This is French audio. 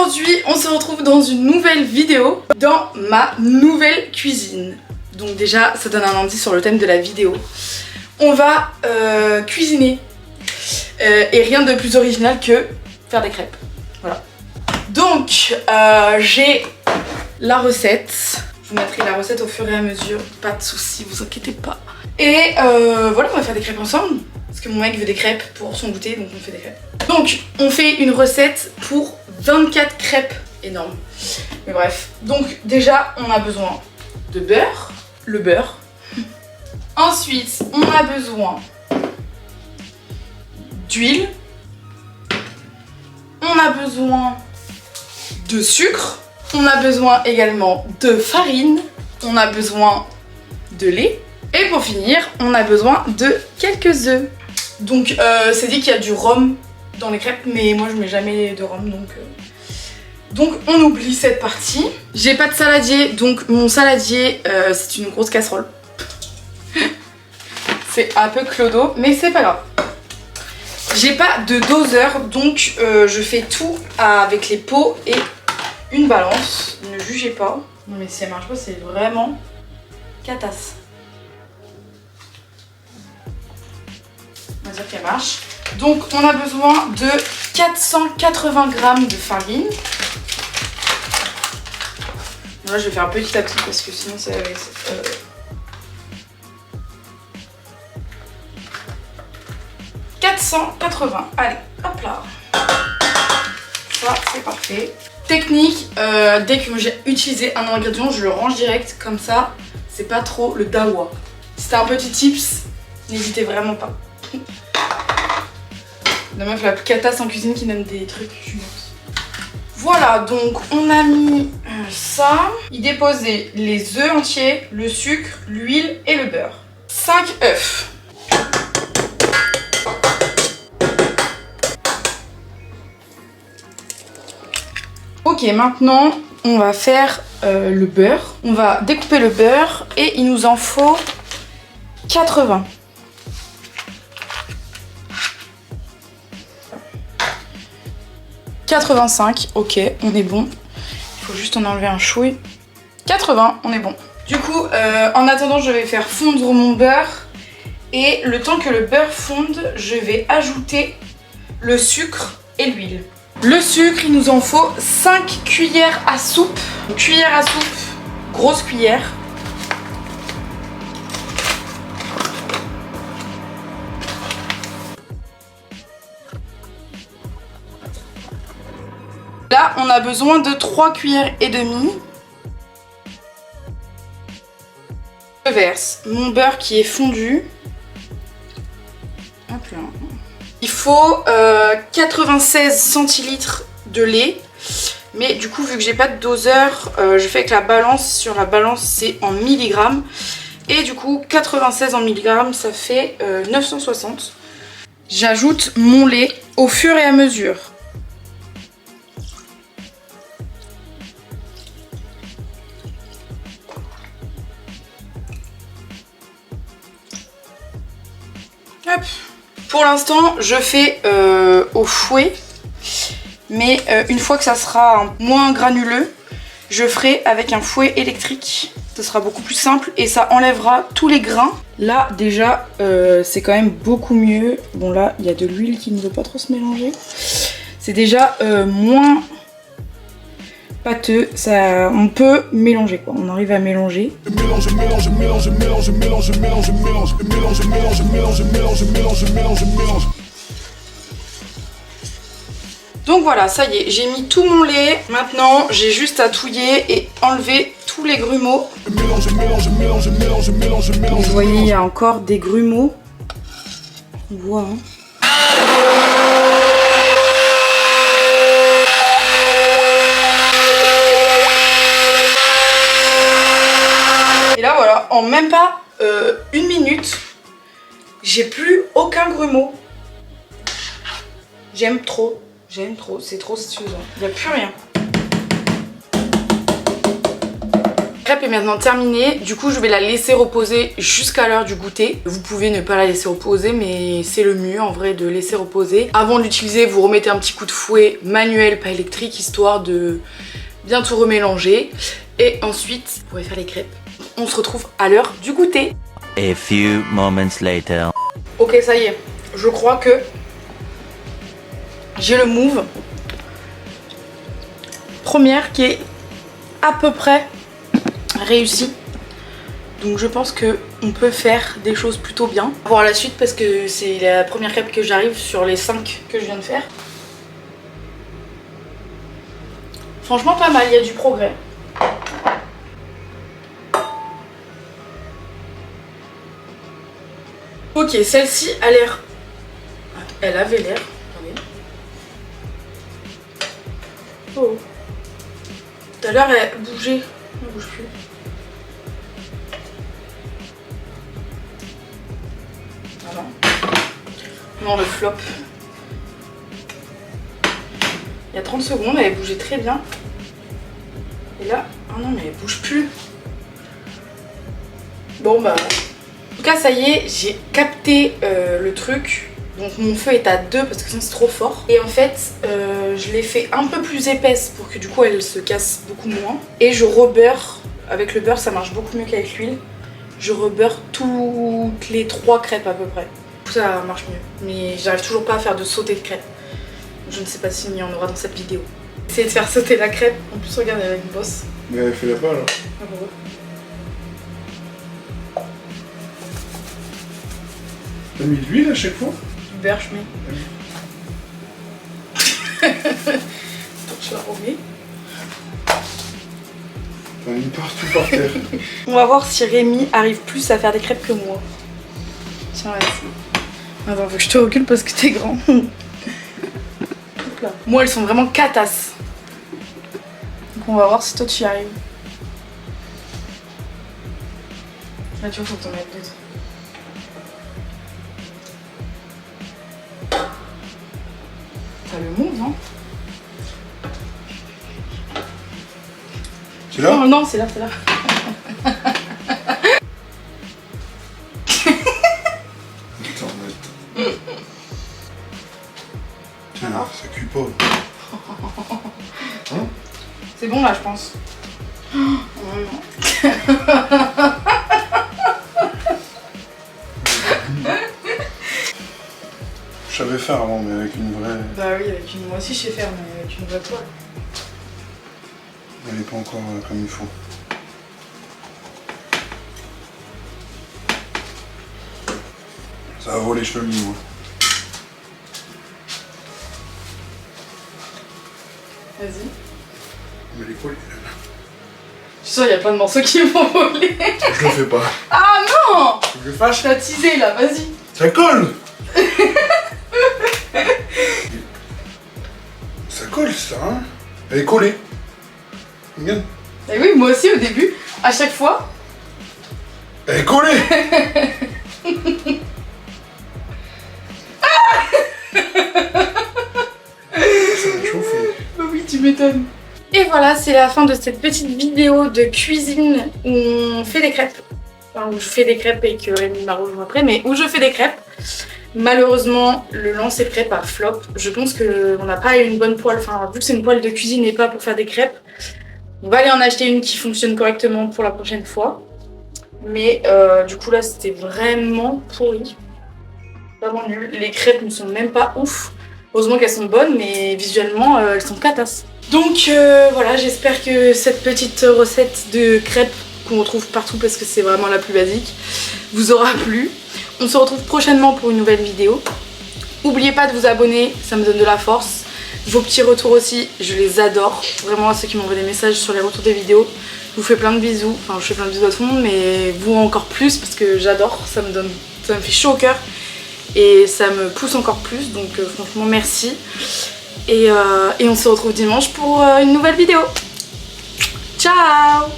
Aujourd'hui, on se retrouve dans une nouvelle vidéo dans ma nouvelle cuisine. Donc déjà, ça donne un indice sur le thème de la vidéo. On va cuisiner et rien de plus original que faire des crêpes. Voilà. Donc, j'ai la recette. Je vous mettrai la recette au fur et à mesure, pas de soucis, vous inquiétez pas. Et voilà, on va faire des crêpes ensemble. Parce que mon mec veut des crêpes pour son goûter, donc on fait des crêpes. Donc, on fait une recette pour 24 crêpes. Énorme. Mais bref. Donc, déjà, on a besoin de beurre. Le beurre. Ensuite, on a besoin d'huile. On a besoin de sucre. On a besoin également de farine. On a besoin de lait. Et pour finir, on a besoin de quelques œufs. Donc c'est dit qu'il y a du rhum dans les crêpes, mais moi je mets jamais de rhum, donc on oublie cette partie. J'ai pas de saladier, donc mon saladier c'est une grosse casserole. C'est un peu clodo, mais c'est pas grave. J'ai pas de doseur, donc je fais tout avec les pots et une balance. Ne jugez pas. Non mais si elle marche pas, c'est vraiment catasse. On va dire qu'elle marche. Donc on a besoin de 480 g de farine. Là je vais faire petit à petit parce que sinon ça va être... 480. Allez, hop là. Ça c'est parfait. Technique, dès que j'ai utilisé un ingrédient, je le range direct, comme ça, c'est pas trop le dawa. Si t'as un petit tips, n'hésitez vraiment pas. La meuf la plus catasse en cuisine qui donne des trucs chiants. Voilà, donc on a mis ça. Il déposait les œufs entiers, le sucre, l'huile et le beurre. 5 œufs. Ok, maintenant on va faire le beurre. On va découper le beurre et il nous en faut 80. « 85, ok, on est bon. Il faut juste en enlever un chouille. 80, on est bon. Du coup, en attendant, je vais faire fondre mon beurre. Et le temps que le beurre fonde, je vais ajouter le sucre et l'huile. Le sucre, il nous en faut 5 cuillères à soupe. Une cuillère à soupe, grosse cuillère. Là, on a besoin de 3 cuillères et demie. Je verse mon beurre qui est fondu. Hop là. Il faut 96 centilitres de lait. Mais du coup, vu que j'ai pas de doseur, je fais avec la balance. Sur la balance, c'est en milligrammes. Et du coup, 96 en milligrammes, ça fait 960. J'ajoute mon lait au fur et à mesure. Hop. Pour l'instant, je fais au fouet, mais une fois que ça sera moins granuleux, je ferai avec un fouet électrique. Ce sera beaucoup plus simple et ça enlèvera tous les grains. Là, déjà, c'est quand même beaucoup mieux. Bon, là, il y a de l'huile qui ne veut pas trop se mélanger. C'est déjà moins pâteux, ça, on peut mélanger quoi, on arrive à mélanger. Donc voilà, ça y est, j'ai mis tout mon lait. Maintenant, j'ai juste à touiller et enlever tous les grumeaux. Vous voyez, il y a encore des grumeaux. On voit, hein. Et là voilà, en même pas une minute, j'ai plus aucun grumeau. J'aime trop, c'est trop satisfaisant. Il n'y a plus rien. La crêpe est maintenant terminée, du coup je vais la laisser reposer jusqu'à l'heure du goûter. Vous pouvez ne pas la laisser reposer, mais c'est le mieux en vrai de laisser reposer. Avant de l'utiliser, vous remettez un petit coup de fouet manuel, pas électrique, histoire de bien tout remélanger. Et ensuite, vous pourrez faire les crêpes. On se retrouve à l'heure du goûter. A few moments later. Ok, ça y est, je crois que j'ai le move. Première qui est à peu près réussie. Donc je pense qu'on peut faire des choses plutôt bien. On va voir la suite parce que c'est la première crêpe que j'arrive sur les 5 que je viens de faire. Franchement pas mal, il y a du progrès. Ok, celle-ci a l'air... Elle avait l'air... Oh. Tout à l'heure elle bougeait. Elle bouge plus. Ah non. Non, le flop. Il y a 30 secondes, elle bougeait très bien. Et là, ah non mais elle bouge plus. Bon bah... En tout cas ça y est, j'ai capté le truc. Donc mon feu est à 2 parce que sinon c'est trop fort. Et en fait, je l'ai fait un peu plus épaisse pour que du coup elle se casse beaucoup moins. Et je rebeurre. Avec le beurre ça marche beaucoup mieux qu'avec l'huile. Je rebeurre toutes les 3 crêpes à peu près. Ça marche mieux. Mais j'arrive toujours pas à faire de sauté de crêpes. Je ne sais pas s'il y en aura dans cette vidéo. Essayer de faire sauter la crêpe. En plus regarde, elle a une bosse. Mais fais-la pas alors. Ah bon. T'as mis de l'huile à chaque fois? Du beurre, je mets. Je la remets. T'en as mis partout par terre. On va voir si Rémi arrive plus à faire des crêpes que moi. Tiens, vas-y. Attends, faut que je te recule parce que t'es grand. Là. Moi, elles sont vraiment catasses. Donc on va voir si toi tu y arrives. Là, tu vois, faut que t'en mettes d'autres. T'as le move, hein? C'est là? Non, non, c'est là, c'est là. Attends, tiens, ça cuit pas. Hein? C'est bon là, je pense. Oh, non. Je savais faire avant, mais avec une vraie... Bah oui, avec une... moi aussi je sais faire, mais avec une vraie poêle. Elle n'est pas encore comme il faut. Ça va voler, je te le dis, moi. Vas-y. Mais les collés, là. Je suis sûre, il y a plein de morceaux qui vont voler. Je le fais pas. Ah non! Je le fâche. Je t'ai teasé là, vas-y. Ça colle. Ça colle, ça, hein? Elle est collée. Regarde. Et oui, moi aussi au début, à chaque fois. Elle est collée. Ça va chauffer. Bah oui, tu m'étonnes. Et voilà, c'est la fin de cette petite vidéo de cuisine où on fait des crêpes. Enfin, où je fais des crêpes et que Rémi m'a rejoint après, mais où je fais des crêpes. Malheureusement, le lancer crêpes a flop. Je pense qu'on n'a pas une bonne poêle. Enfin, vu que c'est une poêle de cuisine et pas pour faire des crêpes, on va aller en acheter une qui fonctionne correctement pour la prochaine fois. Mais du coup là, c'était vraiment pourri. Vraiment nul. Les crêpes ne sont même pas ouf. Heureusement qu'elles sont bonnes, mais visuellement, elles sont catasses. Donc voilà, j'espère que cette petite recette de crêpes qu'on retrouve partout parce que c'est vraiment la plus basique vous aura plu. On se retrouve prochainement pour une nouvelle vidéo. N'oubliez pas de vous abonner, ça me donne de la force. Vos petits retours aussi, je les adore. Vraiment, à ceux qui m'envoient des messages sur les retours des vidéos, je vous fais plein de bisous. Enfin, je fais plein de bisous à tout le monde, mais vous encore plus parce que j'adore. Ça me fait chaud au cœur et ça me pousse encore plus. Donc franchement, merci. Et on se retrouve dimanche pour une nouvelle vidéo. Ciao!